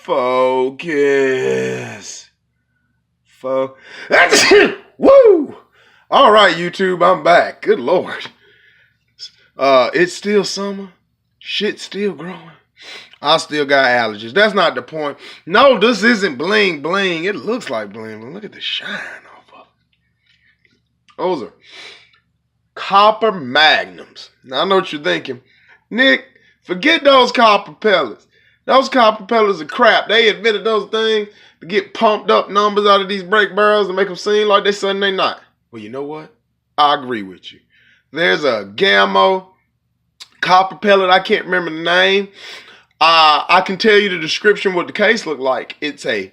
Focus. Woo! All right, YouTube, I'm back. Good Lord. It's still summer. Shit's still growing. I still got allergies. That's not the point. No, this isn't bling bling. It looks like bling bling. Look at the shine off of it. Those are copper magnums. Now I know what you're thinking. Nick, forget those copper pellets. Those copper pellets are crap. They invented those things to get pumped up numbers out of these brake barrels and make them seem like they Sunday night. Well, you know what? I agree with you. There's a Gamma copper pellet. I can't remember the name. I can tell you the description, what the case looked like. It's a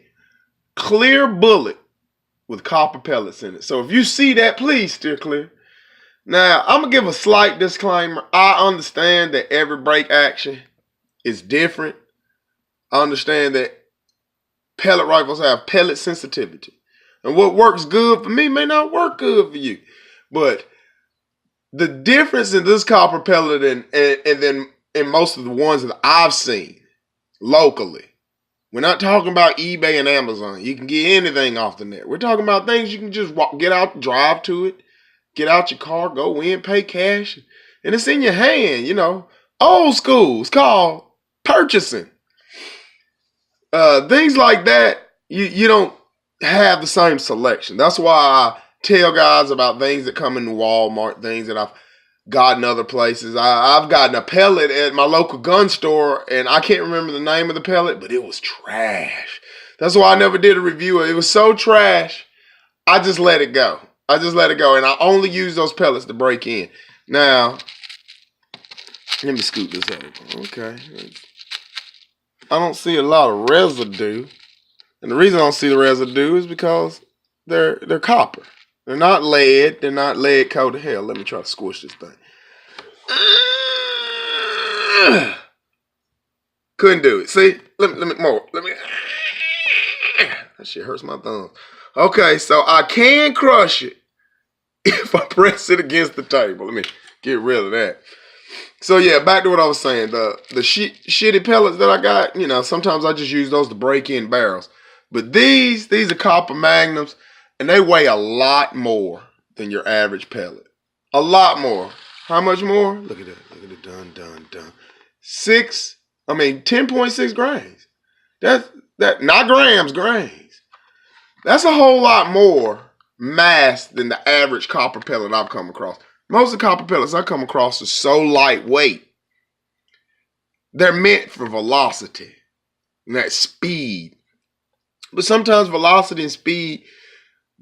clear bullet with copper pellets in it. So if you see that, please steer clear. Now, I'm going to give a slight disclaimer. I understand that every brake action is different. I understand that pellet rifles have pellet sensitivity. And what works good for me may not work good for you. But the difference in this copper pellet and then in most of the ones that I've seen locally, we're not talking about eBay and Amazon. You can get anything off the net. We're talking about things you can just get out, drive to it, get out your car, go in, pay cash, and it's in your hand, you know. Old school. It's called purchasing. Things like that, you don't have the same selection. That's why I tell guys about things that come into Walmart, things that I've gotten other places. I've gotten a pellet at my local gun store, and I can't remember the name of the pellet, but it was trash. That's why I never did a review. It was so trash, I just let it go. And I only use those pellets to break in. Now, let me scoop this over. Okay. I don't see a lot of residue. And the reason I don't see the residue is because they're copper. They're not lead. They're not lead coated. Hell, let me try to squish this thing. Couldn't do it. See? Let me more. That shit hurts my thumbs. Okay, so I can crush it if I press it against the table. Let me get rid of that. So yeah, back to what I was saying. The shitty pellets that I got, you know, sometimes I just use those to break in barrels. But these are copper magnums, and they weigh a lot more than your average pellet. A lot more. How much more? Look at that. Look at it. Done. 10.6 grains. That's not grams, grains. That's a whole lot more mass than the average copper pellet I've come across. Most of the copper pellets I come across are so lightweight. They're meant for velocity and that speed. But sometimes velocity and speed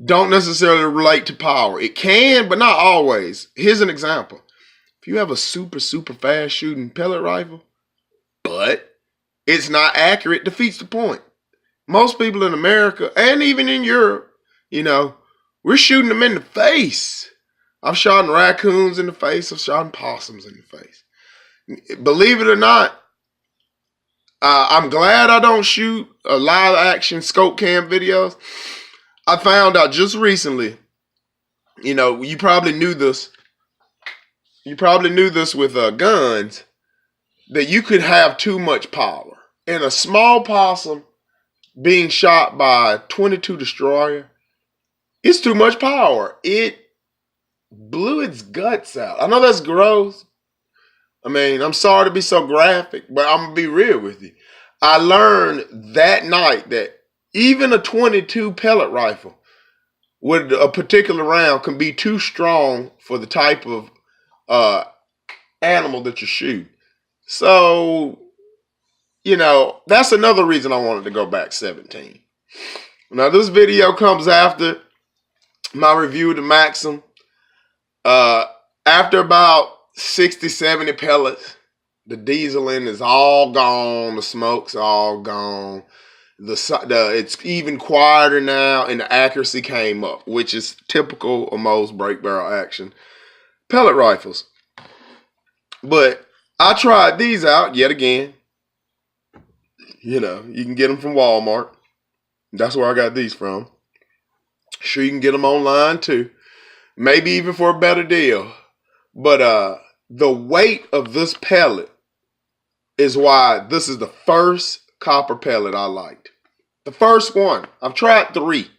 don't necessarily relate to power. It can, but not always. Here's an example. If you have a super fast shooting pellet rifle, but it's not accurate, defeats the point. Most people in America, and even in Europe, you know, we're shooting them in the face. I've shot raccoons in the face. I've shot possums in the face. Believe it or not, I'm glad I don't shoot live action scope cam videos. I found out just recently, you know, you probably knew this. You probably knew this with guns, that you could have too much power. And a small possum being shot by a .22 destroyer, it's too much power. It blew its guts out. I know that's gross. I mean, I'm sorry to be so graphic, but I'm going to be real with you. I learned that night that even a .22 pellet rifle with a particular round can be too strong for the type of animal that you shoot. So, you know, that's another reason I wanted to go back 17. Now, this video comes after my review of the Maxim. After about 60, 70 pellets, the diesel in is all gone. The smoke's all gone. It's even quieter now, and the accuracy came up, which is typical of most break barrel action pellet rifles. But I tried these out yet again. You know, you can get them from Walmart. That's where I got these from. Sure, you can get them online too. Maybe even for a better deal. But the weight of this pellet is why this is the first copper pellet I liked. The first one. I've tried three.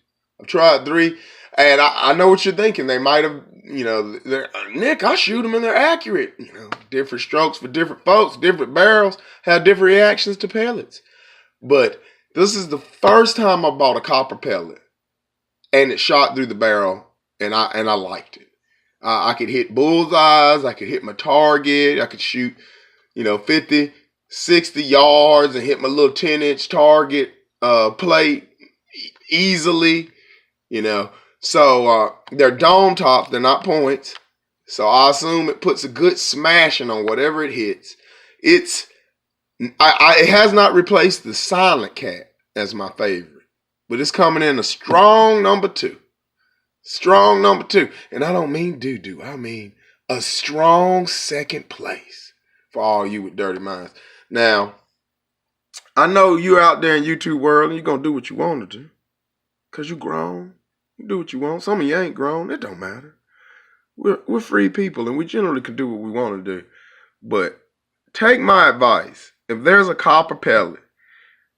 And I know what you're thinking. They might have, Nick, I shoot them and they're accurate. Different strokes for different folks, different barrels, have different reactions to pellets. But this is the first time I bought a copper pellet and it shot through the barrel and I liked it. I could hit bullseyes, I could hit my target, I could shoot, 50, 60 yards and hit my little 10-inch target plate easily, So they're dome tops, they're not points. So I assume it puts a good smashing on whatever it hits. It has not replaced the Silent Cat as my favorite, but it's coming in a strong number 2. Strong number 2. And I don't mean doo-doo. I mean a strong second place for all you with dirty minds. Now, I know you're out there in YouTube world and you're going to do what you want to do because you're grown. You do what you want. Some of you ain't grown. It don't matter. We're free people and we generally can do what we want to do. But take my advice. If there's a copper pellet,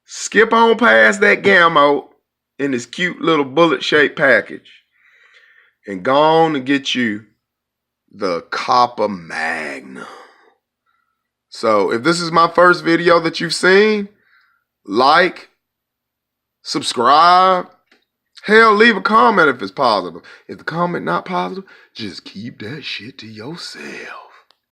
skip on past that Gammo in this cute little bullet-shaped package and go on and get you the copper magnum. So if this is my first video that you've seen, like, subscribe, hell, leave a comment if it's positive. If the comment not positive, just keep that shit to yourself.